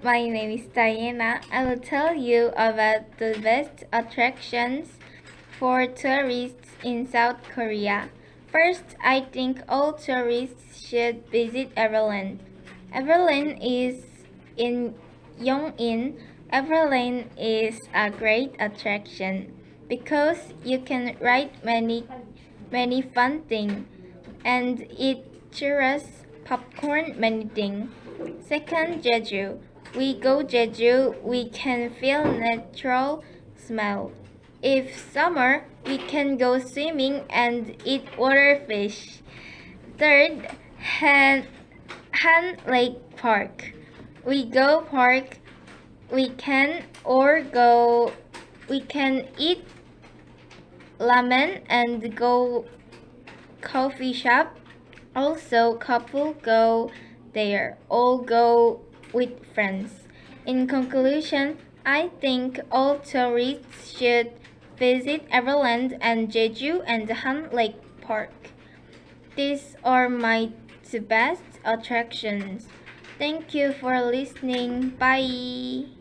my name is Diana. I will tell you about the best attractions for tourists in South Korea. First, I think all tourists should visit Everland. Everland is in Yongin. Everland is a great attraction because you can ride many fun things and eat churros, popcorn, many things. Second, Jeju. We go Jeju, we can feel natural smell. If summer, we can go swimming and eat water fish. Third, Han Lake Park. We go park, we can eat ramen and go coffee shop. Also, couple go there, all go with friends. In conclusion, I think all tourists should visit Everland and Jeju and Han Lake Park. These are my two best attractions. Thank you for listening. Bye.